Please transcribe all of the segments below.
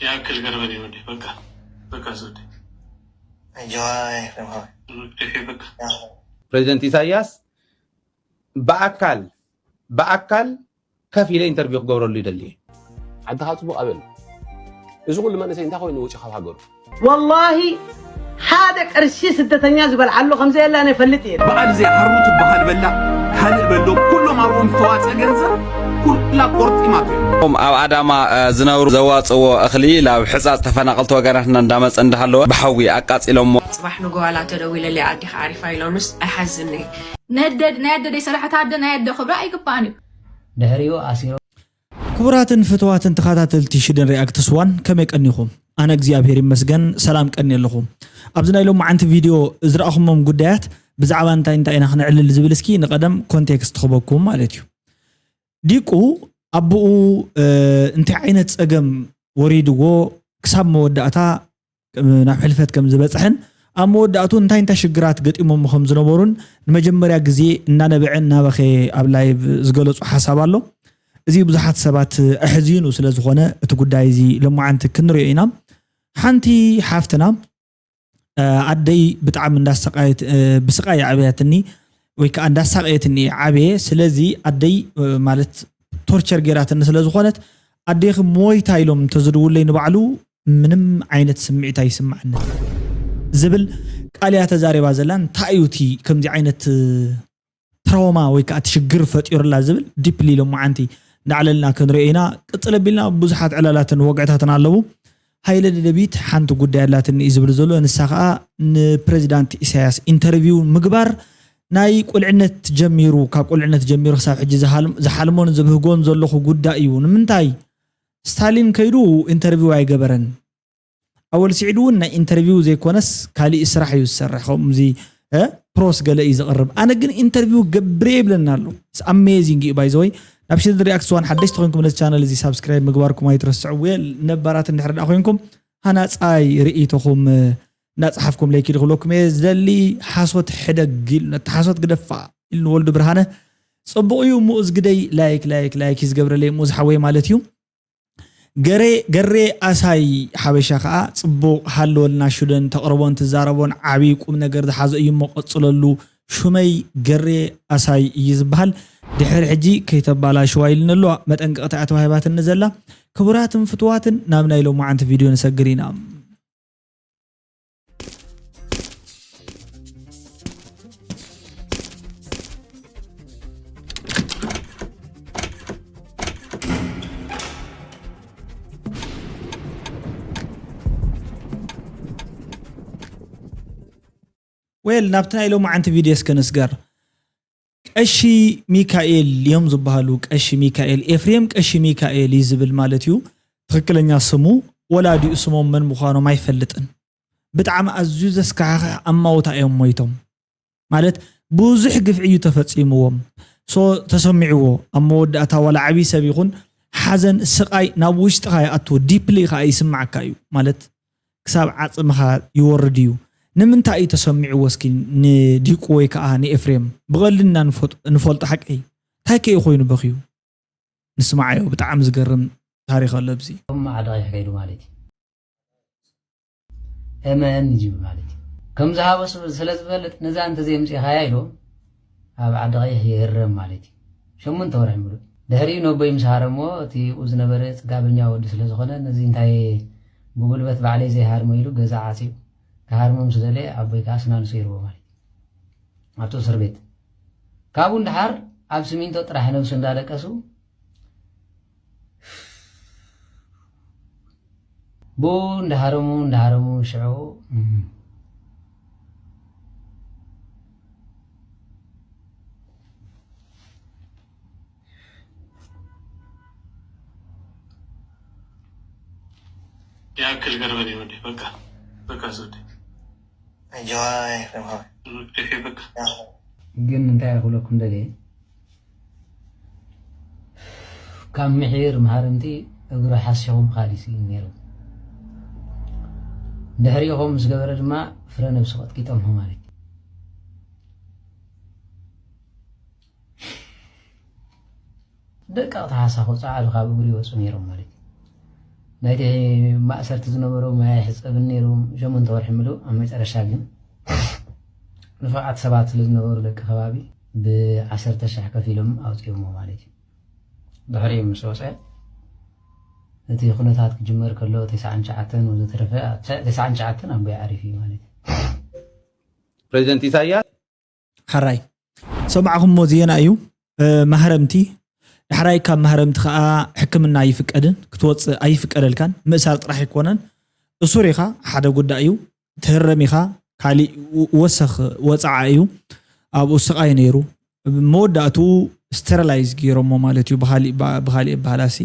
ያክል ገርበኔ ወዴ በቃ ሶዴ አይ በቃ ፕሬዚደንት ኢሳያስ በአካል ከፊለ ኢንተርቪው ክገብረሉ ይደልየ ዓድኻ ፅቡቕ ኣበል እዚ ኩሉ መንእሰይ እንታይ ኮይኑ ውጪ ካብ ሃገሩ والله هذا قرشي سدتኛ ዝበልዓሉ ከምዚ ያለ እኔ ፈልጥ እየ በዓል ዘይ ዓሩ ትበሃል በላ ካልእ በሎ ኩሎም አርቦም ተዋፀ ገንዘብ ኩላ ቆርጢማት እዮም ኣብ ኣዳማ ዝነብሩ ዘዋፅዎ እኽሊ ናብ ሕፃፅ ተፈናቀልቲ ወገናትና እንዳመፀ እንዳሃለወ ብሓዊ ኣቃፂሎሞ صباح نقول تدوي للي عادي عارفه يلونس احزني نهدد يسرحت هذا نهدد خبره يقباني دهريو اسيرو كبراتن فتواتن تخاتلتي شدن رياكتس وان كما يقنيكم انا እግዚአብሔር ይመስገን ሰላም ቀን የለኩም ኣብዝና ኢሎም ማዓንቲ ቪዲዮ ዝራእኹሞም ጉዳያት ብዛዕባ እንታይ ኢና ክንዕልል ዝብል እስኪ ንቀደም ኮንቴክስት ክበኩም ማለት እዩ ዲቁ አብኡ እንታይ ዓይነት ፀገም ወሪድዎ ክሳብ መወዳእታ ናብ ሕልፈት ከም ዝበፅሕን ኣብ መወዳእቱ እንታይ ሽግራት ገጢሞም ከም ዝነበሩን ንመጀመርያ ግዜ እናነብዕን ናበኸ ኣብ ላይ ዝገለጹ ሓሳብ ኣሎ እዚ ብዙሓት ሰባት ኣሕዚኑ ስለ ዝኾነ እቲ ጉዳይ እዚ ለማዓንቲ ክንሪኦ ኢና ሓንቲ ሓፍትና ኣደይ ብጣዕሚ እንዳሰቃየት ብስቃይ ዓብያትኒ ወይ ከዓ እንዳሳቀየትኒ ዓብየ ስለዚ ኣደይ ማለት ቶርቸር ጌራትን ስለ ዝኾነት ኣደይ ሞይታ ኢሎም ተዝድውለይ ንባዕሉ ምንም ዓይነት ስምዒት ኣይስማዕኒ ዝብል ቃልያ ተዛሪባ ዘላን ታዩቲ ከምዚ ዓይነት ትራውማ ወይ ከዓ ትሽግር ፈጢሩላ ዝብል ዲፕሊ ለማዓንቲ ንዓለልና ክንሪኢና ቅፅል ቢልና ብዙሓት ዕላላትን ወግዕታትን ኣለዉ ሃይለ ደደቢት ሓንቲ ጉዳይ ኣላትኒ ዝብል ዘሎ ንሳኻ ንፕሬዚዳንት ኢሳያስ ኢንተርቪው ምግባር ናይ ቁልዕነት ጀሚሩ ካብ ቁልዕነት ጀሚሩ ክሳብ ሕጂ ዝሓልሞን ዝብህጎን ዘለኹ ጉዳይ እዩ ንምንታይ ስታሊን ከይዱ ኢንተርቪው ኣይገበረን أول سعيدون نا انترفيو زي كونس كالي إسرح يسرح خمزي بروس قال إذا قرب أنا جن انترفيو قبريب لنا له amazing باي زوي نبشر الرياكشن حدش تخونكم للشانل زي سبسكرايب مقباركم هاي ترسعوا نبارات النحر أخوينكم هنا أي رئيتكم ناس حفكم ليك يدخلوكم يزلي حصوت حدا قل حصوت قدفع الولد برهانه صبوا موز قدي لايك يزقبر لي موز حوي مالتيوم قري أساي حبشة خا صبوا حلو لنا شدن تقربون تزاربون عبيكم نقدر حاز أي مقصل له شمي قري أساي يزبهل دحر حجي كي تبالا شوي لنا له متأنقطعت وهبات النزلة كبرات فتوات نامنا يلو معن فيديو نسجرينا ويل نابتنا إلو معن فيديو سكنسجر قشي ميكائيل يوم زبهالو قشي ميكائيل إفريم قشي ميكائيل يزبل مالتيو تخكلنيا سمو ولا دي اسمو من مخانو ما يفلطن بتعم ازوزس كا اماوتا يوم مويتم مالت بوزح قفعيو تفصيموم سو تسمعوا اموداتا ولا عبي سبيخون حزن سقاي نابوشتها اتو ديبلي خا يسمعكايو مالت كساب عصمخا يورديو نمنتاي تسمعوا وسكين نديقو ወይ ከዓ ንኤፍሬም بغلنا نفلط حقي ታይከይ ኮይኑ በኺዩ نسمعዮ بتعم ዝገርም ታሪኽ ኣሎ بزي ما عدا يحكيدو مالتي امان يجيب مالتي كم زهابس ስለዝፈልጥ ነዛ እንተ ዘይምጽ ሃያይሎ ኣብ ዓዳ ይሄረም مالتي ሸሙን ተወራይ ምሩ ደህሪ ነው በይም ሳረሞ እቲ ኡዝ ነበረ ጽጋበኛ ወዲ ስለዝኾነ ነዚ እንታይ ጉልበት ባዕለይ ዘይሃርሞ ኢሉ ገዛ ዓሲብ كهارمم سدلي أبوي كاسنان سيرو مالي أتو سربيت كابون دحار أب سمين تو ترحنا وسندالك أسو بون دحارمو شعو يا كل قربني ودي بقى زودي أيوة فهمها كيف جن انتهى كلكم دقي كم محير مهارمتي أقرأ حاسيهم خالصين نيرو دهريهم سجبر ما فرنا بسقط كتام هم عليك دقة حاسة خص على خابوري وسميرهم عليك ናይቲ ማእሰርቲ ዝነበረው ማይ ሕፀብ ነይሩ 8 ወርሒ ምሉ ኣብ መጨረሻ ግን ንፍዓት ሰባት ዝነበሩ ደቂ ከባቢ ብ10,000 ከፊሎም ኣውፅዮሞ ማለት እዩ ድሕሪ ምስ ወፅአ እቲ ኩነታት ክጅመር ከሎ 99 ወዘተረፈ 99 ኣብ ዓሪፍ እዩ ማለት እዩ ፕሬዚደንት ኢሳያስ ሓራይ ሰማዕኹም ዜና እዩ ማህረምቲ ድሕራይ ካብ ማህረምቲ ከዓ ሕክምና ኣይፍቀድን ክትወፅእ ኣይፍቀደልካን ምእሳር ጥራሕ ይኮነን እሱር ኢኻ ሓደ ጉዳይ እዩ ትህረም ኢኻ ካሊእ ወሰኽ ወፃዓ እዩ ኣብኡ ስቃይ ነይሩ መወዳእቱ ስተሪላይዝ ገይሮሞ ማለት እዩ ብካሊእ ባህላሲ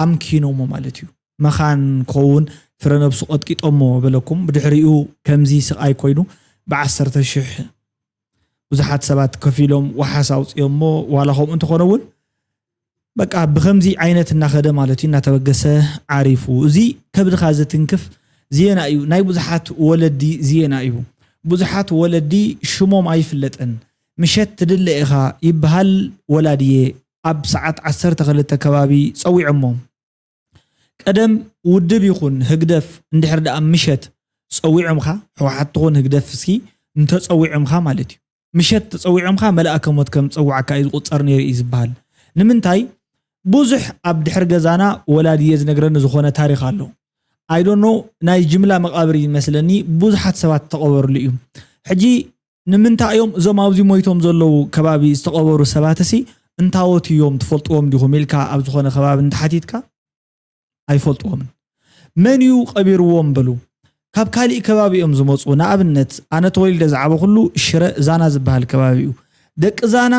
ኣምኪኖሞ ማለት እዩ መኻን ከውን ፍረ ነብሱ ቀጥቂጦሞ በለኩም ብድሕሪኡ ከምዚ ስቃይ ኮይኑ ብ10,000 ብዙሓት ሰባት ከፊሎም ወሓስ ኣውፅዮሞ ዋላ ከምኡ እንትኾነ እውን በቃ ብከምዚ ዓይነት እናኸደ ማለት እዩ እናተበገሰ ዓሪፉ እዚ ከብድኻ ዝትንክፍ ዜና እዩ ናይ ብዙሓት ወለዲ ዜና እዩ ብዙሓት ወለዲ ሽሞም ኣይፍለጥን ምሸት ትድለ ኢኻ ይበሃል ወላድየ ኣብ ሰዓት 12 ከባቢ ፀዊዖሞም ቀደም ውድብ ይኹን ህግደፍ እንድሕር ደኣ ምሸት ፀዊዖምካ ሕወሓት ትኹን ህግደፍ እስኪ እንተፀዊዖምካ ማለት እዩ ምሸት ተፀዊዖምካ መልኣከ ሞት ከም ፀዋዕካ እዩ ዝቁፀር ነይሩ እዩ ዝበሃል ንምንታይ ብዙሕ ኣብ ድሕር ገዛና ወላድየ ዝነግረኒ ዝኾነ ታሪክ ኣሎ I don't know ናይ ጅምላ መቃብር ይመስለኒ ብዙሓት ሰባት ተቀበሩሉ እዩ ሕጂ ንምንታይ እዮም እዞም ኣብዚ ሞይቶም ዘለው ከባቢ ዝተቀበሩ ሰባት እሲ እንታወት እዮም ትፈልጥዎም ዲኹም ኢልካ ኣብ ዝኾነ ከባቢ እንተሓቲትካ ኣይፈልጥዎምን መን እዩ ቀቢርዎም በሉ ካብ ካሊእ ከባቢ እዮም ዝመፁ ንኣብነት ኣነ ተወልደ ዝዓበኹሉ ሽረ ዛና ዝበሃል ከባቢ እዩ ደቂ ዛና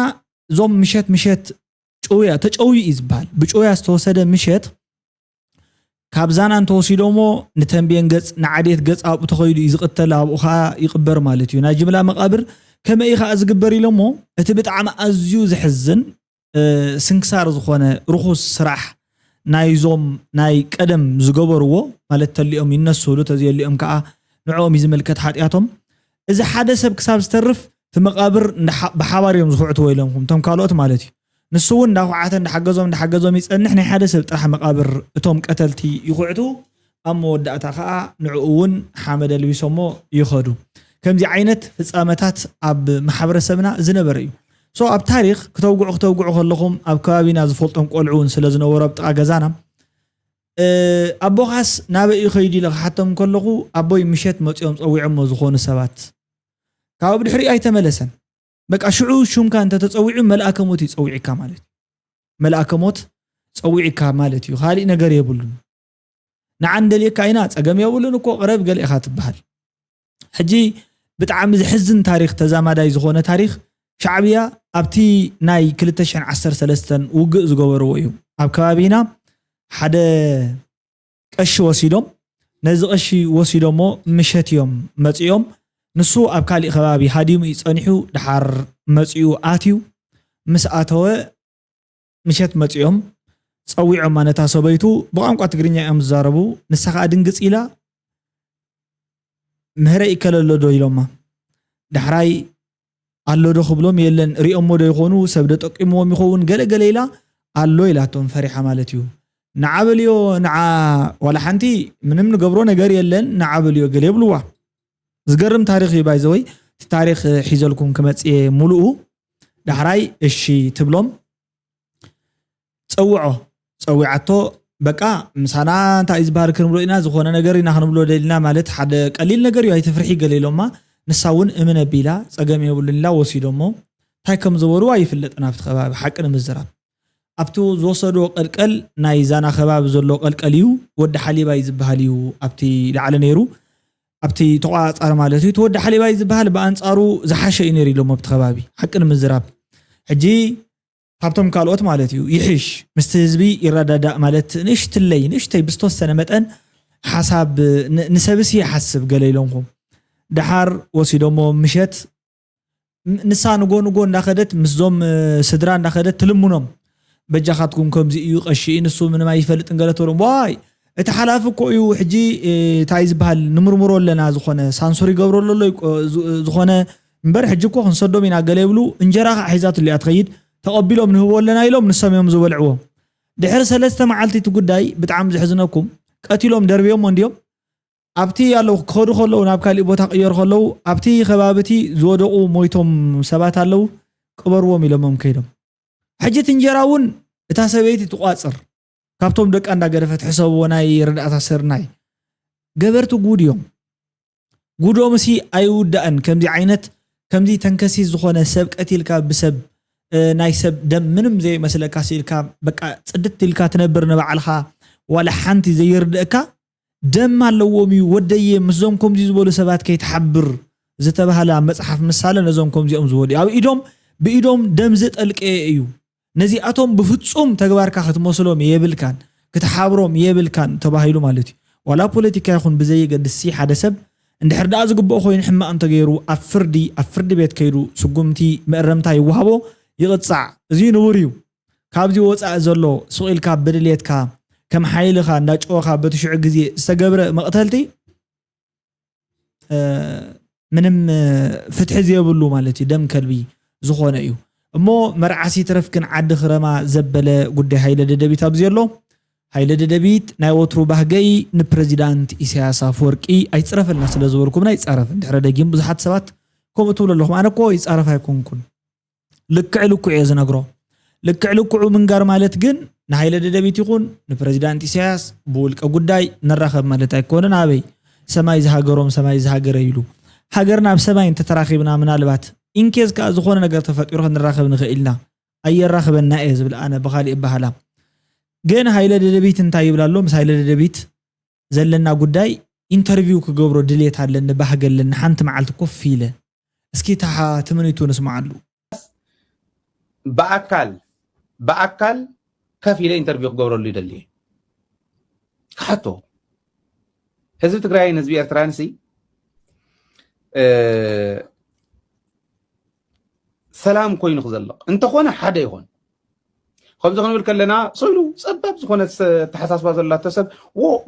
ዞም ምሸት ጮያ ተጨውዩ እዩ ዝበሃል ብጮያ ዝተወሰደ ምሸት ካብ ዛና እንተወሲዶሞ ንተንብየን ገጽ ንዓዴት ገጽ ኣብኡ ተኸይዱ እዩ ዝቕተል ኣብኡ ከዓ ይቕበር ማለት እዩ ናይ ጅምላ መቃብር ከመይ ከዓ ዝግበር ኢሎሞ እቲ ብጣዕሚ ኣዝዩ ዝሕዝን ስንክሳር ዝኾነ ርኹስ ስራሕ ናይዞም ናይ ቀደም ዝገበርዎ ማለት ተሊኦም ይነስሉ ተዝየሊኦም ከዓ ንዕኦም ይዝመልከት ሓጢያቶም እዚ ሓደ ሰብ ክሳብ ዝተርፍ ትመቃብር ብሓባር እዮም ዝኹዕትዎ ኢሎምኩም ቶም ካልኦት ማለት እዩ ንሱ እውን እንዳሓገዞም ይጸንሕ ናይ ሓደ ሰብ ጥራሕ መቃብር እቶም ቀተልቲ ይኹዕቱ ኣብ መወዳእታ ከዓ ንዕኡ እውን ሓመደ ልቢሶሞ ይኸዱ ከምዚ ዓይነት ፍጻመታት ኣብ ማሕበረሰብና ዝነበረ እዩ ሶ ኣብ ታሪክ ከተውግዑ ከለኹም ኣብ ከባቢና ዝፈልጦም ቆልዑን ስለ ዝነበሩ ኣብ ጥቃ ገዛና ኣቦኻስ ናበይ ኸይዲ ኢለ ክሓቶም ከለኹ ኣቦይ ምሸት መፂኦም ፀዊዖሞ ዝኾኑ ሰባት ካብ ብድሕሪ ኣይተመለሰን በቃ ሽዑ ሹምካ እንተ ተፀዊዑ መልኣከ ሞት ይፀዊዕካ ማለት እዩ መልኣከ ሞት ፀዊዕካ ማለት እዩ ካሊእ ነገር የብሉን ንዓንደልየካ ኢና ፀገም የብሉን እኮ ቅረብ ገለ ኢኻ ትበሃል ሕጂ ብጣዕሚ ዝሕዝን ታሪክ ተዛማዳይ ዝኾነ ታሪክ ሻዕብያ ኣብቲ ናይ 2013 ውግእ ዝገበርዎ እዩ ኣብ ከባቢና ሓደ ቀሺ ወሲዶም ነዚ ቀሺ ወሲዶሞ ምሸት እዮም መፂኦም ንሱ ኣብ ካሊእ ከባቢ ሃዲሙ ይጸኒሑ ድሓር መፂኡ ኣትዩ ምስ ኣተወ ምሸት መፂኦም ፀዊዖም ማነታ ሰበይቱ ብቋንቋ ትግርኛ እዮም ዝዛረቡ ንሳ ከዓ ድንግፅ ኢላ ምህረ ይከለሎ ዶ ኢሎማ ድሕራይ ኣሎ ዶ ክብሎም የለን ሪኦሞ ዶ ይኾኑ ሰብ ዶ ጠቂምዎም ይኸውን ገለገለ ኢላ ኣሎ ኢላቶም ፈሪሓ ማለት እዩ ንዓበልዮ ንዓ ዋላ ሓንቲ ምንም ንገብሮ ነገር የለን ንዓበልዮ ገለ ይብልዋ ዝገርም ታሪክ እዩ ባይዘወይ ታሪክ ሒዘልኩም ከመጽየ ሙሉኡ ድሕራይ እሺ ትብሎም ፀዊዓቶ በቃ ምሳና እንታይ ዝበሃል ክንብሎ ኢና ዝኾነ ነገር ኢና ክንብሎ ደልና ማለት ሓደ ቀሊል ነገር እዩ ኣይትፍርሒ ገለ ኢሎማ ንሳውን እምነ ቢላ ፀገም የብሉላ ወሲዶሞ እንታይ ከም ዝበሩ ኣይፍለጥን ኣብቲ ከባቢ ሓቂ ንምዝራብ ኣብቲ ዝወሰዶ ቀልቀል ናይ ዛና ከባቢ ዘሎ ቀልቀል እዩ ወዲ ሓሊባይ ዝበሃል እዩ ኣብቲ ላዕለ ነይሩ ኣብቲ ተቋፃር ማለት እዩ ተወዲ ሓሊባይ ዝበሃል በኣንፃሩ ዝሓሸ እዩ ነይሩ ኢሎም ኣብቲ ከባቢ ሓቂ ንምዝራብ ሕጂ ካብቶም ካልኦት ማለት እዩ ይሕሽ ምስቲ ህዝቢ ይረዳዳእ ማለት ንእሽተይ ብዝተወሰነ መጠን ሓሳብ ንሰብሲ ይሓስብ ገለ ኢሎምኩም ድሓር ወሲዶሞ ምሸት ንሳ ንጎ እንዳኸደት ምስዞም ስድራ እንዳኸደት ትልምኖም በጃኻትኩም ከምዚ እዩ ቀሺ ንሱ ምንም ኣይፈልጥን ገለ ተብሎም ዋይ እቲ ሓላፊ እኮ እዩ ሕጂ እንታይ ዝበሃል ንምርምሮ ኣለና ዝኾነ ሳንሱር ይገብረሉ ኣሎ ዝኾነ እምበር ሕጂ እኮ ክንሰዶም ኢና ገለ ይብሉ እንጀራ ከዓ ሒዛትሉ እያ ትኸይድ ተቐቢሎም ንህቦ ኣለና ኢሎም ንሶም እዮም ዝበልዕዎ ድሕሪ 3 መዓልቲ እቲ ጉዳይ ብጣዕሚ ዝሕዝነኩም ቀቲሎም ደርብዮም እንዲዮም ኣብቲ ያለው ከዱ ከለው ናብ ካሊ ቦታ ቀየር ከለው ኣብቲ ከባቢቲ ዝወደቁ ሞይቶም ሰባት ኣለው ቅበርዎም ኢሎም ከይዶም ሕጂት እንጀራውን እታ ሰበይቲ ትቋጽር ካብቶም ደቃ እንዳገደፈት ሕሰብዎ ናይ ረዳእታ ስርናይ ገበርቲ ጉድዮም ጉዶምሲ ኣይውዳእን ከምዚ ዓይነት ከምዚ ተንከሲ ዝኾነ ሰብ ቀቲልካ ብሰብ ናይ ሰብ ደም ምንም ዘይ መስለካ ሲልካ በቃ ጽድት ኢልካ ትነብር ንባዕልኻ ዋላ ሓንቲ ዘይርድእካ ደም ኣለዎም ወደየ ምስዞም ከምዚ ዝበሉ ሰባት ከይተሓብር ዝተባሃለ መጽሓፍ ምሳሌ ነዞም ከምዚኦም ዝወዲ ኣብ ኢዶም ብኢዶም ደም ዝጠልቀ እዩ ነዚኣቶም ብፍጹም ተግባርካ ክትመስሎም የብልካን ክትሓብሮም የብልካን ተባሂሉ ማለት እዩ ዋላ ፖለቲካ ይኹን ብዘይገድሲ ሓደ ሰብ እንድሕር ዳኣ ዝግብኦ ኮይኑ ሕማቕ እንተገይሩ ኣብ ፍርዲ ቤት ከይዱ ስጉምቲ ምእረምታ ይወሃቦ ይቕጻዕ እዚ ንቡር እዩ ካብዚ ወፃእ ዘሎ ስቂልካ በድልየትካ ከም ሓይልኻ እንዳጮኻ በትሽዑ ግዜ ዝተገብረ መቕተልቲ ምንም ፍትሒ ዘየብሉ ማለት እዩ ደም ከልቢ ዝኾነ እዩ እሞ መርዓሲ ትረፍክን ዓዲ ክረማ ዘበለ ጉዳይ ሃይለ ደደቢት ኣብዚ ኣሎ ሃይለ ደደቢት ናይ ወትሩ ባህገይ ንፕሬዚዳንት ኢሳያስ አፈወርቂ ኣይፅረፈልና ስለ ዝበልኩም ናይ ጻረፍ እንድሕረ ደጊም ብዙሓት ሰባት ከምኡ ትብሉ ኣለኹም ኣነ እኮ ይፃረፍ ኣይኮንኩን ልክዕ ልኩዕ እየ ዝነግሮ ልክዕ ልኩዑ ምንጋር ማለት ግን ንሃይለ ደደቢት ይኹን ንፕሬዚዳንት ኢሳያስ ብውልቀ ጉዳይ ነራኸብ ማለት ኣይኮነን ኣበይ ሰማይ ዝሃገሮም ሰማይ ዝሃገረ ኢሉ ሃገርና ኣብ ሰማይ እንተተራኺብና ምናልባት ኢንኬዝ ከዓ ዝኾነ ነገር ተፈጢሩ ክንራኸብ ንኽእልና ኣየራኽበና እየ ዝብል ኣነ ብኻሊእ በሃላ ግን ሃይለ ደደቢት እንታይ ይብላሎ ምስ ሃይለ ደደቢት ዘለና ጉዳይ ኢንተርቪው ክገብሮ ድሌት ኣለኒ ባህገለኒ ሓንቲ መዓልቲ ኮፍ ኢለ እስኪ ታሓ ትምኒቱ ንስማዓሉ በአካል ከፊለ ኢንተርቪው ክገብረሉ ይደሊ ካቶ ህዝብ ትግራይን ህዝቢ ኤርትራን ሲ ሰላም ኮይኑ ክዘልቕ እንተኾነ ሓደ ይኾን ከምዚ ክንብል ከለና ሰይሉ ፀባብ ዝኾነ ተሓሳስባ ዘላቶ ሰብ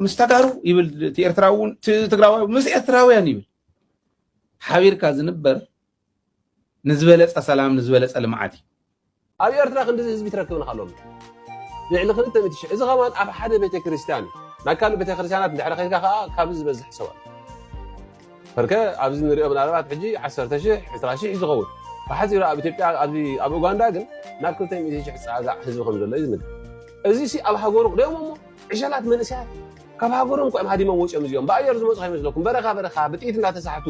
ምስ ተጋሩ ይብል ኤርትራውን ትግራዋይ ምስ ኤርትራውያን ይብል ሓቢርካ ዝንበር ንዝበለፀ ሰላም ንዝበለፀ ልምዓት ኣብ ኤርትራ ክንዲ ህዝቢ ትረክብ ንኻሎም ልዕሊ 200,000 እዚ ኸማን ኣብ ሓደ ቤተ ክርስቲያን ናይ ካልእ ቤተ ክርስቲያናት እንድሕር ኸይድካ ከዓ ካብ ዝበዝሕ ሰባት ፈርከ ኣብዚ ንሪኦ ምናልባት ሕጂ 10,000 20,000 እዩ ዝኸውን ብሓፂሩ ኣብ ኢትዮጵያ ኣብ ኡጋንዳ ግን ናብ 200,000 ፀጋዕ ህዝቢ ከም ዘሎ እዩ ዝንገር እዚ ሲ ኣብ ሃገሩ ደሞ ዕሸላት መንእስያት ካብ ሃገሮም ኮይም ሃዲሞም ወፂኦም እዚኦም ብኣየር ዝመፁ ይመስለኩም በረኻ ብጥኢት እንዳተሳሕቱ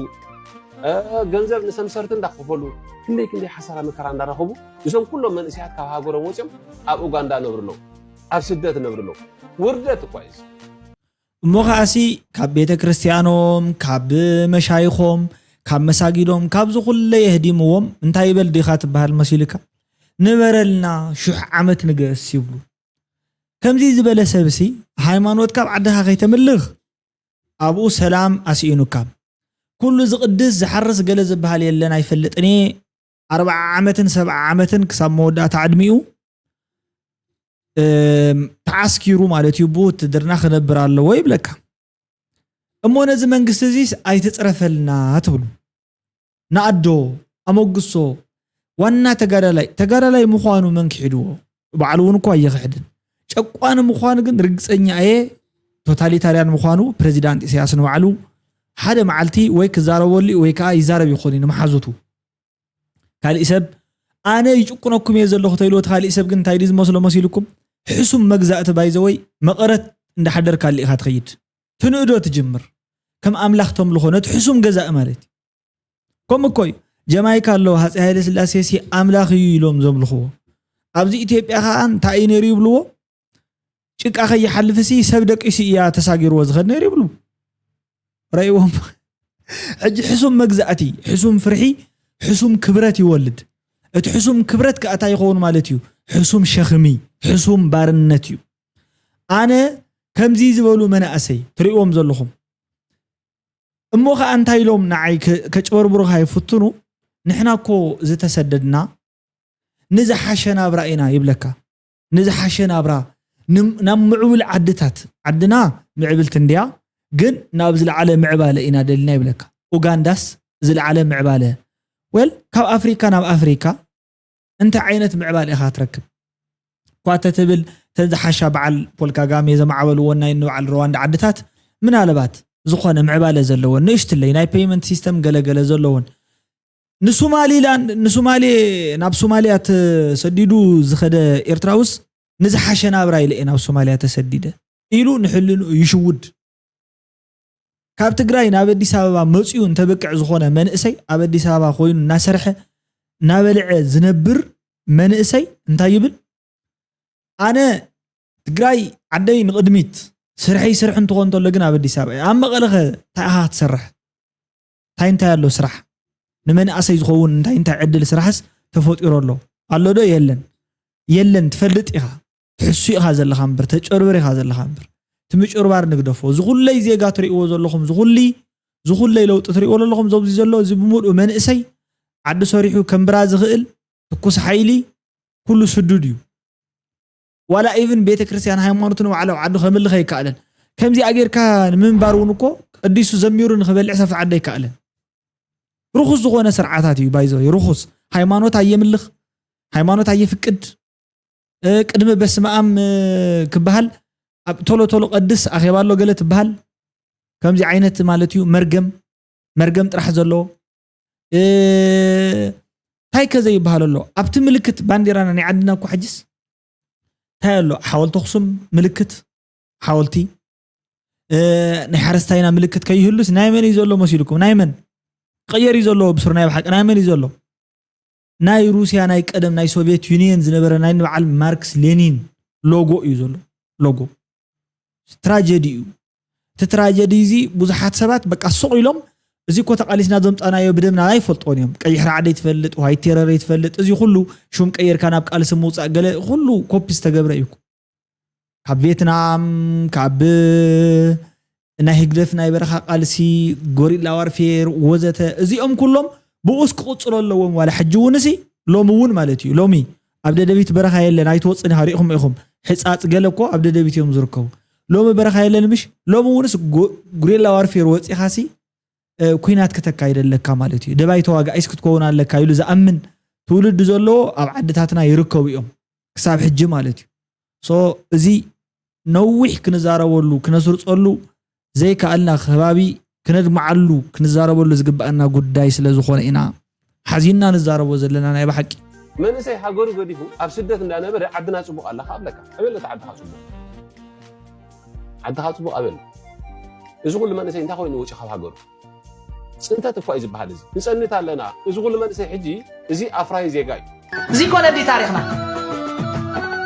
ገንዘብ ንሰምሰርት እንዳኽፈሉ ክንደይ ሓሳራ መከራ እንዳረኸቡ እዞም ኩሎም መንእስያት ካብ ሃገሮም ወፂኦም ኣብ ኡጋንዳ ነብርሎ ኣብ ስደት ነብርሎ ውርደት እኳ እዩ እሞ ከዓሲ ካብ ቤተ ክርስቲያኖም ካብ መሻይኾም ካብ መሳጊዶም ካብ ዝኹለ የህዲምዎም እንታይ ይበል ዲኻ ትበሃል መሲልካ ንበረልና 1000 ዓመት ንገስ ይብሉ ከምዚ ዝበለ ሰብሲ ሃይማኖት ካብ ዓድኻ ከይተምልኽ ኣብኡ ሰላም ኣስኢኑካ ኩሉ ዝቅድስ ዝሓርስ ገለ ዝበሃል የለን ኣይፈልጥኒ 40 ዓመትን 70 ዓመትን ክሳብ መወዳእታ ዕድሚኡ ተዓስኪሩ ማለት እዩ ቡት ድርና ክነብር ኣለዎ ይብለካ እሞ ነዚ መንግስቲ እዚ ኣይተፅረፈልና ትብሉ ናኣዶ ኣመግሶ ዋና ተጋዳላይ ምዃኑ መን ክሒድዎ ባዕሉ እውን እኳ ኣይኽሕድን ጨቋን ምዃኑ ግን ርግፀኛ እየ ቶታሊታርያን ምዃኑ ፕሬዚዳንት ኢሳያስ ንባዕሉ ሓደ መዓልቲ ወይ ክዛረበሉ ወይ ከዓ ይዛረብ ይኾን ንመሓዙቱ ካልእ ሰብ ኣነ ይጭቁነኩም እየ ዘለኹ ተይሎት ካልእ ሰብ ግን እንታይ ዝመስሎ መሲልኩም ሕሱም መግዛእቲ ባይዘወይ መቐረት እንዳሓደር ካልእ ኢኻ ትኸይድ ትንእዶ ትጅምር ከም ኣምላኽ ተምልኾ ነቲ ሕሱም ገዛእ ማለት ከምኡ እኮ እዩ ጀማይካ ኣለዎ ሃፀይ ሃይለ ስላሴ ሲ ኣምላኽ እዩ ኢሎም ዘምልኽዎ ኣብዚ ኢትዮጵያ ከዓ እንታይ እዩ ነይሩ ይብልዎ ጭቃ ከይሓልፍ ሲ ሰብ ደቂሱ እያ ተሳጊርዎ ዝኸድ ነይሩ ይብሉ رأيهم حج حسوم مجزأتي حسوم فرحي حسوم كبرت يولد حسوم كبرت كأتاي يخون مالتيو حسوم شخمي حسوم بارنتيو أنا كم زيز بقولوا من أسي تريهم زلهم أموخا أنتاي لهم نعي كجبر بروها يفتنو نحنا كو زتسددنا نزحشنا برأينا يبلكا نزحشنا برا نمعول عدتات عدنا معبل تنديا ግን ናብ ዝለዓለ ምዕባለ ኢና ደልና ይብለካ ኡጋንዳስ ዝለዓለ ምዕባለ ወል ካብ ኣፍሪካ ናብ ኣፍሪካ እንታይ ዓይነት ምዕባለ ኢኻ ትረክብ ኳተትብል ተዝሓሻ በዓል ፖል ካጋሜ ዘማዕበልዎ ናይ ንበዓል ሩዋንዳ ዓድታት ምናልባት ዝኾነ ምዕባለ ዘለዎን ንእሽትለይ ናይ ፔይመንት ሲስተም ገለገለ ዘለዎን ንሶማሌ ናብ ሶማሊያ ተሰዲዱ ዝኸደ ኤርትራውስ ንዝሓሸ ናብራ ኢለ ናብ ሶማሊያ ተሰዲደ ኢሉ ንሕልኑ ይሽውድ ካብ ትግራይ ናብ አዲስ አበባ መጽኡ እንተበቅዕ ዝኾነ መንእሰይ ኣብ አዲስ አበባ ኮይኑ እናሰርሐ ናበልዐ ዝነብር መንእሰይ እንታይ ይብል ኣነ ትግራይ ዓደይ ንቅድሚት ስርሐይ ስርሕ እንትኾን ተሎ ግን ኣብ አዲስ አበባ ኣብ መቐለኸ ታይኻ ትሰርሕ እንታይ ኣሎ ስራሕ ንመንእሰይ ዝኸውን እንታይ ዕድል ስራሕስ ተፈጢሮ ኣሎ ዶ የለን ትፈልጥ ኢኻ ትሕሱ ኢኻ ዘለኻ እምበር ተጨርበር ኢኻ ዘለኻ እምበር ትምጭርባር ንግደፎ ዝኹለይ ዜጋ ትሪእዎ ዘለኹም ዝኹለይ ለውጥ ትሪእዎ ዘለኹም ዘብዚ ዘሎ እዚ ብምሉእ መንእሰይ ዓዲ ሰሪሑ ከምብራ ዝኽእል ትኩስ ሓይሊ ኩሉ ስዱድ እዩ ዋላ ኢቭን ቤተክርስቲያን ሃይማኖትን ባዕላው ዓዲ ከምልኸ ይከኣለን ከምዚ ኣጌርካ ንምንባር እውን እኮ ቅዲሱ ዘሚሩ ንኽበልዕ ሰፍ ዓዲ ይከኣለን ርኹስ ዝኾነ ስርዓታት እዩ ባይዞ ርኹስ ሃይማኖት ኣየምልኽ ሃይማኖት ኣየፍቅድ ቅድመ በስመኣም ክበሃል ኣብ ቶሎ ቀድስ ኣኼባሎ ገለ ትበሃል ከምዚ ዓይነት ማለት እዩ መርገም ጥራሕ ዘለዎ ታይ ከዘ ይበሃል ኣሎ ኣብቲ ምልክት ባንዴራና ናይ ዓድና እኮ ሕጅስ ታይ ኣሎ ሓወልቲ ኣኽሱም ምልክት ሓወልቲ ናይ ሓረስታይና ምልክት ከይህሉስ ናይ መን እዩ ዘሎ መሲልኩም ናይ መን ቀየር እዩ ዘሎ ብሱር ናይ ባሓቂ ናይ መን እዩ ዘሎ ናይ ሩስያ ናይ ቀደም ናይ ሶቪየት ዩኒየን ዝነበረ ናይ በዓል ማርክስ ሌኒን ሎጎ እዩ ዘሎ ሎጎ ትራጀዲ እዩ እቲ ትራጀዲ እዚ ብዙሓት ሰባት በቃ ሱቕ ኢሎም እዚ እኮ ተቃሊስና ዘምጣናዮ ብደምና ኣይፈልጦን እዮም ቀይሕ ራዕደይ ትፈልጥ ዋይ ቴረር ትፈልጥ እዚ ኩሉ ሹም ቀየርካ ናብ ቃልሲ ምውፃእ ገለ ኩሉ ኮፒ ዝተገብረ እዩ ካብ ቪየትናም ካብ ናይ ህግደፍ ናይ በረኻ ቃልሲ ጎሪላ ዋርፌር ወዘተ እዚኦም ኩሎም ብኡስ ክቕፅሉ ኣለዎም ዋላ ሕጂ እውን እሲ ሎሚ እውን ማለት እዩ ሎሚ ኣብ ደደቢት በረኻ የለን ኣይትወፅን ኢኹም ኢኹም ሕፃፅ ገለ እኮ ኣብ ደደቢት እዮም ዝርከቡ ሎሚ በረኻ የለን ምሽ ሎሚ እውንስ ጎሪላ ዋርፌር ወፂኻሲ ኩናት ከተካይደለካ ማለት እዩ ደባይ ተዋጋኢስ ክትከውን ኣለካ ኢሉ ዝኣምን ትውልድ ዘለዎ ኣብ ዓድታትና ይርከቡ እዮም ክሳብ ሕጂ ማለት እዩ ሶ እዚ ነዊሕ ክንዛረበሉ ክነስርፀሉ ዘይከኣልና ከባቢ ክነድምዓሉ ክንዛረበሉ ዝግባአና ጉዳይ ስለ ዝኾነ ኢና ሓዚና ንዛረቦ ዘለና ናይ ባሓቂ መንእሰይ ሃገሩ ገዲፉ ኣብ ስደት እንዳነበረ ዓድና ጽቡቕ ኣለካ ኣለካ ኣበለት ዓድኻ ጽቡቕ ኣበል እዚ ኩሉ መንእሰይ እንታይ ኮይኑ ውጪ ካብ ሃገሩ ጽንተት እኳ እዩ ዝበሃል እዚ ንጸንት ኣለና እዚ ኩሉ መንእሰይ ሕጂ እዚ ኣፍራይ ዜጋ እዩ እዚ ኮነ ዲ ታሪኽና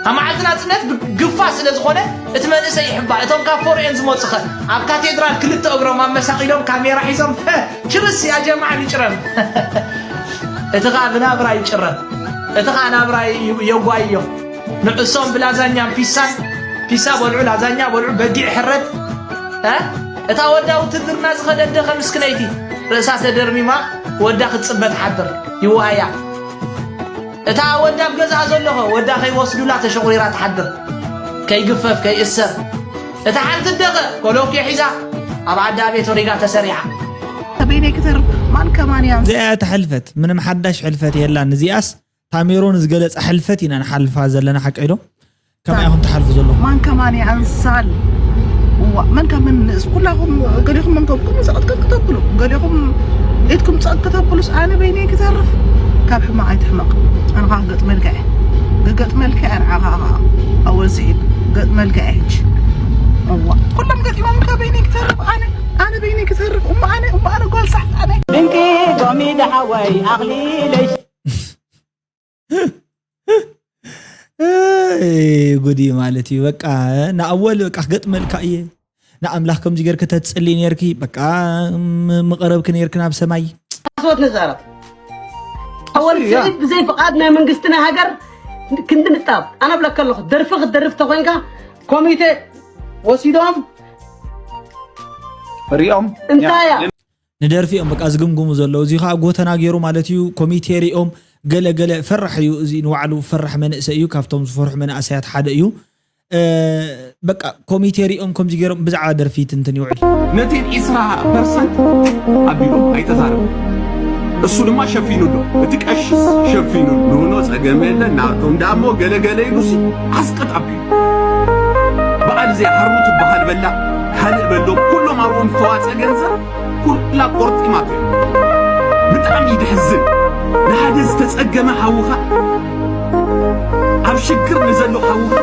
ኣማዓልትና ጽነት ግፋ ስለ ዝኾነ እቲ መንእሰይ ይሕባእ እቶም ካብ ፎርኤን ዝመጽኸ ኣብ ካቴድራል ክልተ እግሮም ኣብ መሳቂሎም ካሜራ ሒዞም ችርስ ያ ጀማዓ ይጭረም እቲ ኸ ብናብራ ይጭረም እቲ ኸ ናብራ የጓዮ ንዕሶም ብላዛኛ ፒሳ በልዑ ላዛኛ በልዑ በጊዕ ሕረድ እታ ወዳ ውትድርና ዝኸደደ ከምስክነይቲ ርእሳ ተደርሚማ ወዳ ክትጽበት ሓድር ይዋያ እታ ወዳ ብገዛ ዘለኹ ወዳ ከይወስዱላ ተሸቑሪራ ተሓድር ከይግፈፍ ከይእሰር እታ ሓንቲ ደኸ ኮሎኬ ሒዛ ኣብ ዓዳ ቤት ወሪጋ ተሰሪዓ በይነይ ከተርፍ ማን ከማንያ እዚኣ ተሕልፈት ምንም ሓዳሽ ሕልፈት የላን እዚኣስ ታሜሮን ዝገለፀ ሕልፈት ኢና ንሓልፋ ዘለና ሓቂ ኢሎም ከመይ ኢኹም ተሓልፉ ዘሎ ማን ከማንያ አንሳል من كان من كلهم قاليهم من كم سقط كتبلو قاليهم إيدكم سقط كتبلوس أنا بيني كتعرف كاب حما عيد حمق أنا قاعد قط ملكة أنا أول زين قط ملكة إيش الله كلهم قالوا من كان بيني كتعرف أنا بيني كتعرف أنا قال صح أنا بنكي قومي دحوي أغلي ليش ጉዲ ማለት እዩ በቃ ንኣወል በቃ ገጥ መልካእየ ንኣምላኽ ከምዚ ጌርክ ተፅሊ ነርኪ በቃ መቐረብክ ነርክ ናብ ሰማይ ኣስወት ነዛረብ ኣወል ስዒድ ብዘይ ፍቓድ ናይ መንግስትና ሃገር ክንድንጣብ ኣነ ብለካ ኣለኹ ደርፊ ክትደርፍ ተኮይንካ ኮሚቴ ወሲዶም ሪኦም እንታይ ንደርፊኦም በቃ ዝግምግሙ ዘለዉ እዚ ከዓ ጎተና ገይሩ ማለት እዩ ኮሚቴ ሪኦም ገለ ፈራሕ እዩ እዚ ንባዕሉ ፈራሕ መንእሰይ እዩ ካብቶም ዝፈርሑ መንእሰያት ሓደ እዩ በቃ ኮሚቴ ሪኦም ከምዚ ገይሮም ብዛዕባ ደርፊት እንትን ይውዕል ነቲ 20% ኣቢሎም ኣይተዛረቡ እሱ ድማ ሸፊኑሎ እቲ ቀሽስ ሸፊኑሎ ንሆኖ ጸገመለ ናቶም ዳሞ ገለገለ ይሉሲ አስቀጣቢ በዓል ዘያሐሩ ትበሃል በላ ካልእ በሎም ኩሎም አብኦም ተዋፀ ገንዘብ ኩላ ቆርጢማት እዮም ብጣዕሚ ይድሕዝን ንሓደ ዝተጸገመ ሓውኻ ኣብ ሽግር ንዘሎ ሓውኻ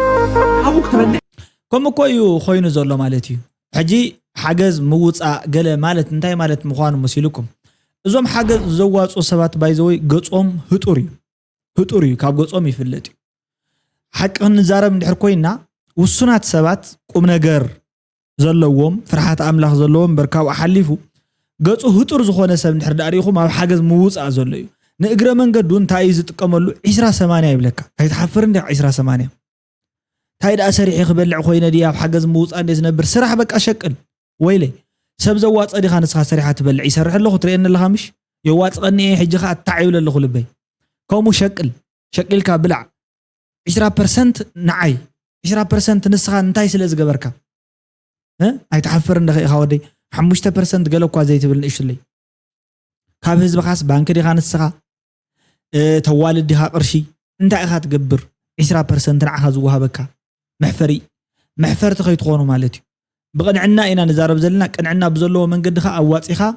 ሓው ክትበልዕ ከምኡ እኮ እዩ ኮይኑ ዘሎ ማለት እዩ ሕጂ ሓገዝ ምውፃእ ገለ ማለት እንታይ ማለት ምዃኑ መሲልኩም እዞም ሓገዝ ዘዋፁ ሰባት ባይዘወይ ገጾም ህጡር እዩ ካብ ገጾም ይፍለጥ እዩ ሓቂ ክንዛረብ እንድሕር ኮይና ውሱናት ሰባት ቁም ነገር ዘለዎም ፍርሃት ኣምላኽ ዘለዎም በርካብ ሓሊፉ ገጹ ህጡር ዝኾነ ሰብ እንድሕር ዳሪኹም ኣብ ሓገዝ ምውፃእ ዘሎ እዩ ንእግረ መንገዱ እንታይ ዝጥቀመሉ 20/80 ይብለካ ኣይተሓፍር እንደ 20/80 እንታይ ዳ ሰሪሕ ክበልዕ ኮይነ ዲ ኣብ ሓገዝ ምውፃእ እንደ ዝነብር ስራሕ በቃ ሸቅል ወይለ ሰብ ዘዋፀ ዲኻ ንስኻ ሰሪሓ ትበልዕ ይሰርሕ ኣለኹ ትርእየኒ ኣለኻ ምሽ የዋፅቐኒ ሕጂ ኸ ኣታዕይብል ኣለኹ ልበይ ከምኡ ሸቅልካ ብላዕ 20% ንዓይ 20% ንስኻ እንታይ ስለ ዝገበርካ ኣይተሓፍር እንደ ኢኻ ወደይ 5% ገለ እኳ ዘይትብል ንእሽትለይ ካብ ህዝብኻስ ባንኪ ዲኻ ንስኻ ተዋልድ ዲኻ ቅርሺ እንታይ ኢኻ ትገብር 20% ንዓኻ ዝወሃበካ መሕፈርቲ ከይትኾኑ ማለት እዩ بقنعنا إنا نزارب زلنا قنعنا بزلو منقد خا أواصيخا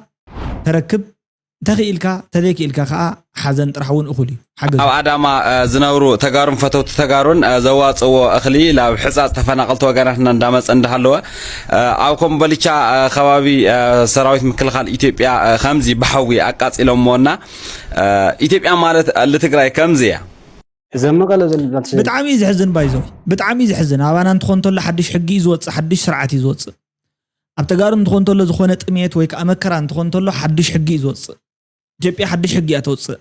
تركب تخيلك تذيكيلك خا حزن طرحون أخلي حاجة أو أداما زناورو تجارم فتو تجارون زواج أو أخلي لا حساس تفنقلت وجرحنا ندامس عند حلوة أو كم بليشة خوابي سراويت مكل خال إثيوبيا خمزي بحوي أكاس إلى مونا إثيوبيا مالت اللي تقرأ كمزية إذا ما قال بتعامي زحزن بايزو بتعامي زحزن أنا نتخون تلا حدش حقي زوت حدش سرعتي زوت أبتجارن تخون تلا زخونة أميت ويك أمكران تخون تلا حدش حقي زوت جيبي حدش حقي أتوت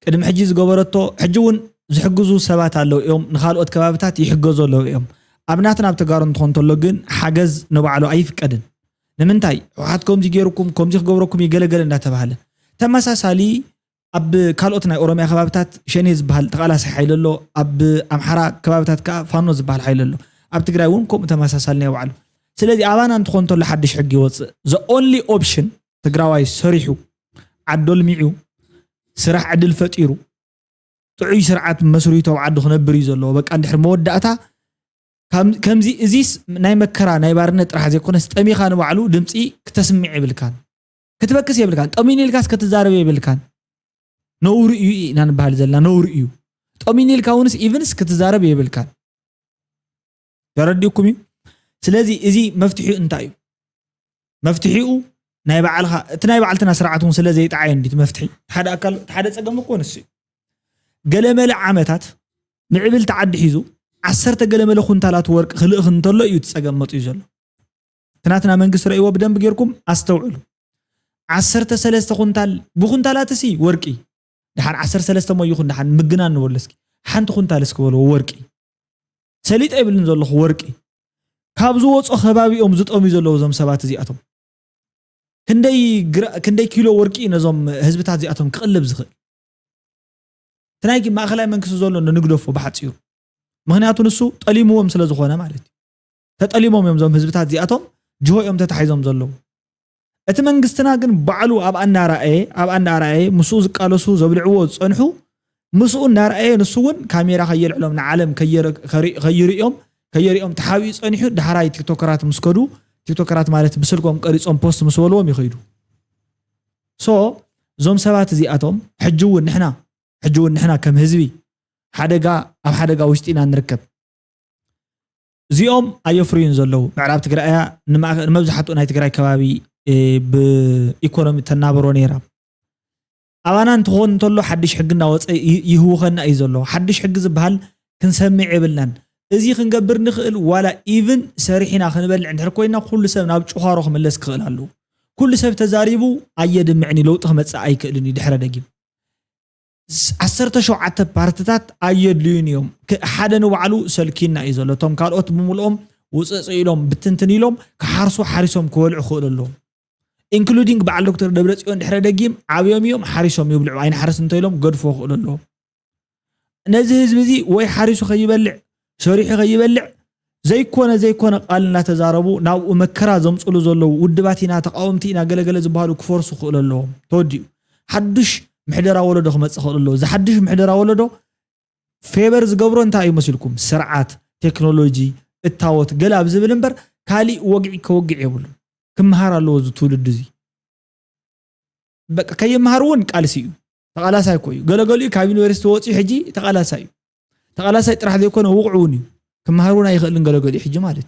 كدم حجيز جبرتو حجون زحجزو سبات على يوم نخالو كبابتات يحجزو له يوم أبناتنا أبتجارن تخون تلا جن حجز نبعلو أي فكدن نمنتاي وحدكم تجيركم كم تيجي جبركم يجلجل نتبهله تمساسالي أب كالوتنا أوروميا خبابتات شنيز بحال تقالاس حيل له أب أمحرا كبابتات كفانوز بحال حيل له أب تقراون كم تمساسالني وعلو سلذي أبانا نتخون تقول لحدش حقي وص the only option تقراواي سريحو عدل ميعو سرح عدل فتيرو تعي سرعات مسؤوليته وعدو خنبري زلو بك عند حرمو ودعتا كم زي إزيس ناي مكرا ناي بارنت راح يكون استمي خان وعلو دمسي كتسمعي بالكان كتبكس يبلكان تأميني الكاس كتزاربي بالكان نور يو نان بحال زلنا نور يو تأميني الكاونس إيفنس كتزارب يبلكان يرديكم سلازي إزي مفتحي انتايو مفتحيو ناي بعلها تناي بعلتنا سرعتهم سلازي يتعين دي مفتحي حدا أكل حدا تسقم كونسي قلمل عامتات معبل تعد حيزو عسرت قلمل خنتالات ورك خلق خنتالو يتسقم مطيجل تناتنا منقس رأيوه بدن بقيركم أستوعلو عسرت سلازت خنتال بخنتالات سي وركي دحان 10 ما يخون دحان مجنان نولسك حنت خنتالسك ولو وركي سليت أبلن زلخ وركي كابزو وص خبابي زت زلو زم سبات زياتهم كندي كيلو وركي نزم حزبታት زياتهم كقلب زخل تنايكي ማእኸላይ መንክስ ዘሎ ንግደፎ በሓጽዩ ምክንያቱ ንሱ ጠሊሞም ስለ ዝኾነ ማለት ተጠሊሞም እዮም ዞም ህዝብታት ዚኣቶም ጅሆኦም ተታሒዞም ዘለው እቲ መንግስትና ግን ባዕሉ ኣብ ኣናራኤ ምስኡ ዝቃለሱ ዘብልዕዎ ዝጸንሑ ምስኡ ናራኤ ንሱውን ካሜራ ከየልዕሎም ንዓለም ከየሪኦም ተሓቢኡ ጸኒሑ ዳሕራይ ቲክቶከራት ምስከዱ ቲክቶከራት ማለት ብስልኮም ቀሪጾም ፖስት ምስበልዎም ይኸይዱ ዞም ሰባት እዚኣቶም ሕጅውን ንሕና ከም ህዝቢ ኣብ ሓደጋ ውሽጢና ንርከብ እዚኦም ኣየፍርዩን ዘለው ምዕራብ ትግራይ ንመብዛሕትኡ ናይ ትግራይ ከባቢ بإيكونومي تنابرو نيرا أبانا نتخون نتولو حدش حقنا يهوخنا إيزولو حدش حق زبهال كنسمع عبلنان إزي خنقبر نخل ولا إيفن سارحينا خنبال عند حركوينا كل سب نابج وخاروخ من لسك خلالو كل سب تزاريبو أيد معني لو تخمت سايك لني دحرة دقيم عسرت شو عتب بارتتات أيد ليونيوم حدا نوعلو سلكينا إيزولو توم كاروت بمولهم وصيلهم بتنتنيلهم كحارسو حارسهم كولعو خلالهم including بعد دكتور دبرتيون دحرة دقيم عاويوم يوم حارسهم يبلعوا عين حارس انتيلهم قد فوق خلالهم نزه زبزي وي حارسو خيبلع شريحي خيبلع زي كونا قالنا تزاربو ناو مكرا زمصلو زلو ودباتينا تقاومتينا غلغله زبالو كفورسو خلالهم توديو حدش محدرا ولدو خمص خللو ز حدش محدرا ولدو فيبر زغبرو انتا يمسلكم سرعات تكنولوجي التاوت قلاب زبل امبر كالي وقعي كوقعي يبلو كمهار الله ز تولد زي بقى كاي مهارون قالسيو تقالاساي كوي غلغلي كاب يونيفرسيتي وصي حجي تقالاساي طرح يكون وقعوني كمهارونا يخلن غلغلي حجي مالت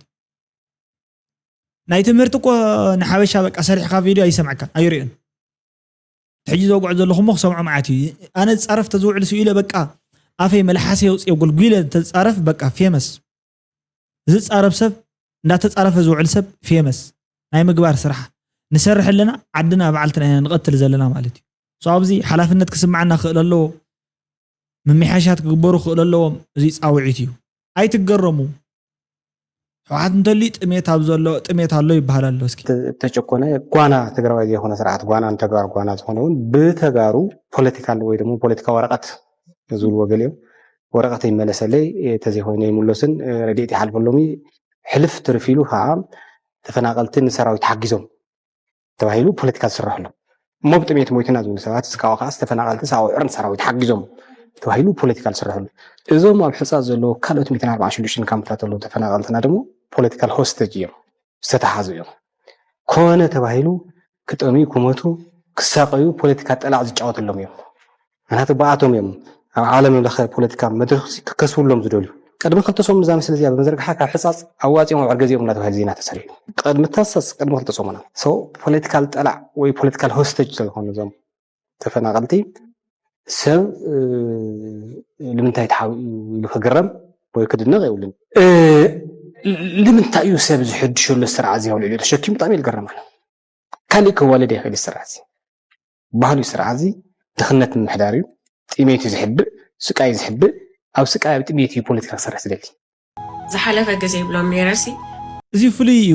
ناي تمرتكو نحابشا بقى سريحكا فيديو يسمعك ايرين حجي زوقع زلخم سمعوا معاتي انا تصرفت زوعل سئيله بقى افي ملحاسي يوصي غلغيله تصرف بقى فيمس زي تصرف سب اندا تصرف زوعل سب فيمس ناي مغبار سرحه نسرح لنا عدنا بعلتنا نقتل زلنا مالتي صابزي حلافنت كسمعنا خللو مميحاشات كغبرو خللو زي صاوعيتيو اي تقرمو حوات انتلي طميت ابزلو طميت الله يبحالالو اسكي ተጨቆነ ጓና ትግራዋይ የሆነ ስርዓት ጓናን ተጋሩ ጓና ዝኾነውን በተጋሩ ፖለቲካል ወይ ደግሞ ፖለቲካ ወረቀት ዝውል ወገሌው ወረቀት ይመለሰለይ ተዚህ ሆነ ይሙለስን ረዲት ይሐልፈሎሚ ሕልፍ ትርፊሉ ها ተፈናቀልትን ሰራዊት ሓጊዞም ተባሂሉ ፖለቲካ ዝስራሕሎ ሞብጥሜት ሞይትና ዝውል ሰባት ስቃው ካስ ተፈናቀልት ሳውዕርን ሰራዊት ሓጊዞም ተባሂሉ ፖለቲካ ዝስራሕሎ እዞም ኣብ ሕጻጽ ዘሎ ካልኦት 146 ካምፕታት ኣሎ ተፈናቀልትና ደግሞ ፖለቲካል ሆስቴጅ እዮም ዝተሓዙ ኮነ ተባሂሉ ክጠሚ ኩመቱ ክሳቀዩ ፖለቲካ ጠላዕ ዝጫወተሎም እዮም ምክንያቱ በኣቶም እዮም ኣብ ዓለም ለኸ ፖለቲካ መድረኽ ክከስብሎም ዝደልዩ ቀድሚ ክልተሶም ምዛም ስለዚያ በመዘርግሓ ካብ ሕጻጽ ኣዋፂኦም ኣብ ዕርገዚኦም እናተባሂሉ ዜና ተሰሪዩ ቀድሚ ታሰስ ቀድሚ ክልተሶምና ሶ ፖለቲካል ጠላዕ ወይ ፖለቲካል ሆስቴጅ ስለኾኑ ዞም ተፈናቀልቲ ሰብ لمنتاي تحاول كغرم ወይ ክድነቕ ይውልን لمنتاي ሰብ ዝሕድሽሉ ስርዓት እዚ ያውል ኢሉ ሸኪም ጣም ይልገረማል ካሊክ ወለደ ይኸል ስርዓት ባህሉ ስርዓት እዚ ድኽነት ምሕዳር እዩ ጢሜት ዝሕብእ ስቃይ ዝሕብእ ኣብ ስቃይ ኣብ ጢሜት ፖለቲካ ክሰርሕ ዝደሊ ዝሓለፈ ግዜ ብሎም ነይረሲ እዚ ፍሉይ እዩ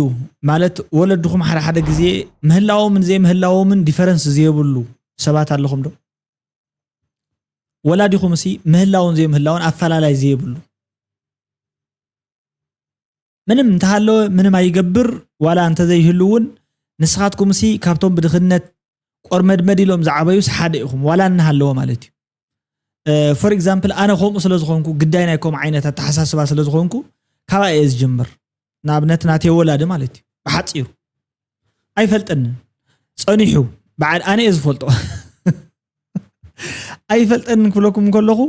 ማለት ወለድኹም ሓደ ሓደ ግዜ ምህላዎምን ዘይምህላዎምን ዲፈረንስ ዝየብሉ ሰባት ኣለኹም ዶ ወላዲኹም ሲ ምህላውን ዘይምህላውን ኣፈላላይ ዘይብሉ ምንም እንተሃለወ ምንም ኣይገብር ዋላ እንተ ዘይህልውን ንስኻትኩም ሲ ካብቶም ብድኽነት ቆርመድመድ ኢሎም ዝዓበዩስ ሓደ ኢኹም ዋላ እንሃለወ ማለት እዩ ፎር ኤግዛምፕል ኣነ ከምኡ ስለ ዝኾንኩ ግዳይ ናይኮም ዓይነት ኣተሓሳስባ ስለ ዝኾንኩ ካብኣ እየ ዝጅምር ንኣብነት ናተይ ወላዲ ማለት እዩ ብሓፂሩ ኣይፈልጥንን ፀኒሑ በዓል ኣነ እየ ዝፈልጦ ኣይፈልጥንን ክብለኩም ከለኹ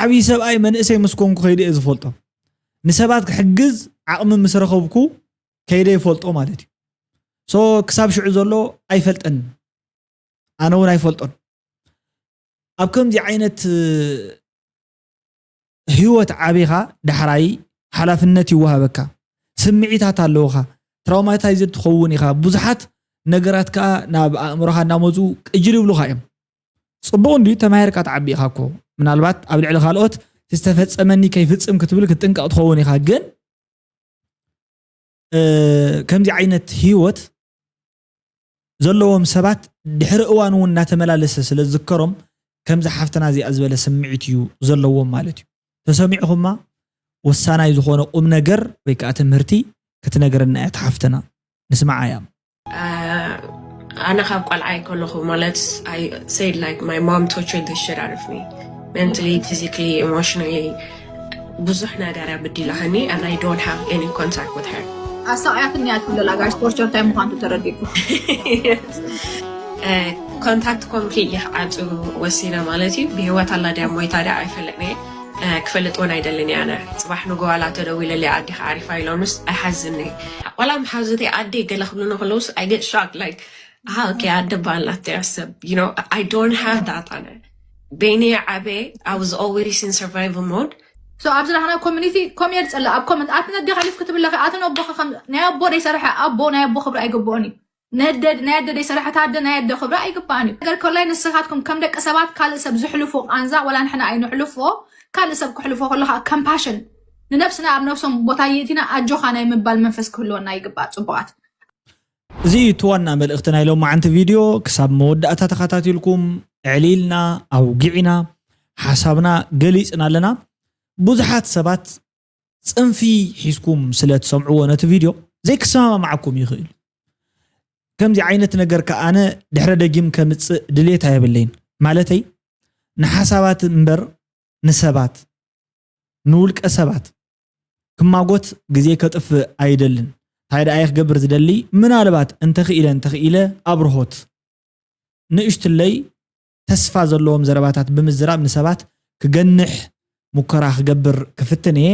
ዓብይ ሰብኣይ መንእሰይ ምስኮንኩ ከይደ እየ ዝፈልጦ ንሰባት ክሕግዝ ዓቕሚ ምስ ረኸብኩ ከይደ ይፈልጦ ማለት እዩ ሶ ክሳብ ሽዑ ዘሎ ኣይፈልጥን ኣነ እውን ኣይፈልጦን ኣብ ከምዚ ዓይነት ህይወት ዓቢኻ ዳሕራይ ሓላፍነት ይወሃበካ ስምዒታት ኣለውኻ ትራውማታይዝድ ትኸውን ኢኻ ብዙሓት ነገራት ከዓ ናብ ኣእምሮኻ እናመፁ ቅጅል ይብሉኻ እዮም ጽቡቕ እንዲ ተማሂርካ ትዓቢ ኢኻ እኮ ምናልባት ኣብ ልዕሊ ካልኦት ዝተፈፀመኒ ከይፍፅም ክትብል ክትጥንቀቕ ትኸውን ኢኻ ግን ከምዚ ዓይነት ህይወት ዘለዎም ሰባት ድሕሪ እዋን እውን እናተመላለሰ ስለ ዝዝከሮም ከምዚ ሓፍትና እዚኣ ዝበለ ስምዒት እዩ ዘለዎም ማለት እዩ ተሰሚዕኹማ ወሳናይ ዝኾነ ቁም ነገር ወይ ከዓ ትምህርቲ ክትነገረና እያ ሓፍትና ንስማዓ እያ أنا خاب قلعي كله مالت I said like my mom tortured the shit out of me mentally, physically, emotionally بزحنا دارا بدي لهني and I don't have any contact with her أساعدني أقول لك أجلس torture time مخانتو ترديكو contact completely عطو وسيلة مالتي بهوات الله دام ويتاري عيفلقني كفلت وانا يدلني أنا صباح نقو على تدوي للي عادي عارفة يلونس أحزني ولا محزتي عادي قال خلونا خلوص I get shocked like okay عادي بالله تعصب you know I don't have that أنا بيني عبي I was always in survival mode so أبزر أنا community كوميرس ألا أب comment أتنا دي خليف كتب لك أتنا أبوخ خم نأبو ري صراحة أبو نأبو خبر أي قبوني ناد ري صراحة هذا ناد خبر أي قباني أقول كلين السخاتكم كم دك أسبات كال سب زحلو فوق أنزا ولا نحن أي نحلو فوق كال سب كحلو فوق الله compassion لنفسنا بنفسهم بطايتنا أجوخنا يمبال منفس كلنا يقبات صبات زي توانا بالإختنا لو ما عند فيديو كسب مودة أتتخطاتي لكم عليلنا أو قعنا حسابنا قليسنا لنا بوزحات سبات صنفي حيسكم سلات سمعوا نت فيديو زي كسامة معكم يخيل ከምዚ ዓይነት ነገር ከኣነ ድሕረ ደጊም ከምፅእ ድሌት ኣይብለይን ማለተይ ንሓሳባት እምበር ንሰባት ንውልቀ ሰባት ክማጎት ግዜ ከጥፍእ ኣይደልን ታይዳ ኣይ ክገብር ዝደሊ ምናልባት እንተኽኢለ ኣብርሆት ንእሽትለይ ተስፋ ዘለዎም ዘረባታት ብምዝራብ ንሰባት ክገንሕ ሙከራ ክገብር ክፍትን እየ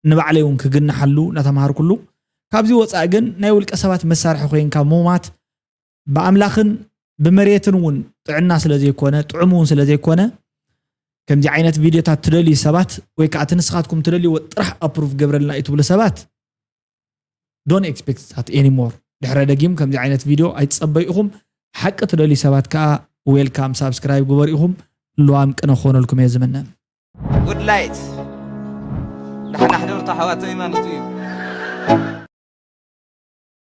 ንባዕለይ እውን ክግንሓሉ ናተምሃር ኩሉ ካብዚ ወፃእ ግን ናይ ውልቀ ሰባት መሳርሒ ኮይንካ ሞማት ብኣምላኽን ብመሬትን እውን ጥዕና ስለ ዘይኮነ ጥዑም እውን ስለ ዘይኮነ ከምዚ ዓይነት ቪድዮታት ትደልዩ ሰባት ወይ ከዓ ትንስኻትኩም ትደልይዎ ጥራሕ ኣፕሩቭ ገብረልና እትብሉ ሰባት ዶንት ኤክስፔክት ዛት ኤኒሞር ድሕረ ደጊም ከምዚ ዓይነት ቪድዮ ኣይትፀበይኹም ሓቂ ትደልዩ ሰባት ከዓ ዌልካም ሳብስክራይብ ግበሩ ኢኹም ልዋም ቅነ ክኾነልኩም እየ ዝምነ ጉድ ላይት ንሕና ሕድርታ ሓዋተይ ማለት እዩ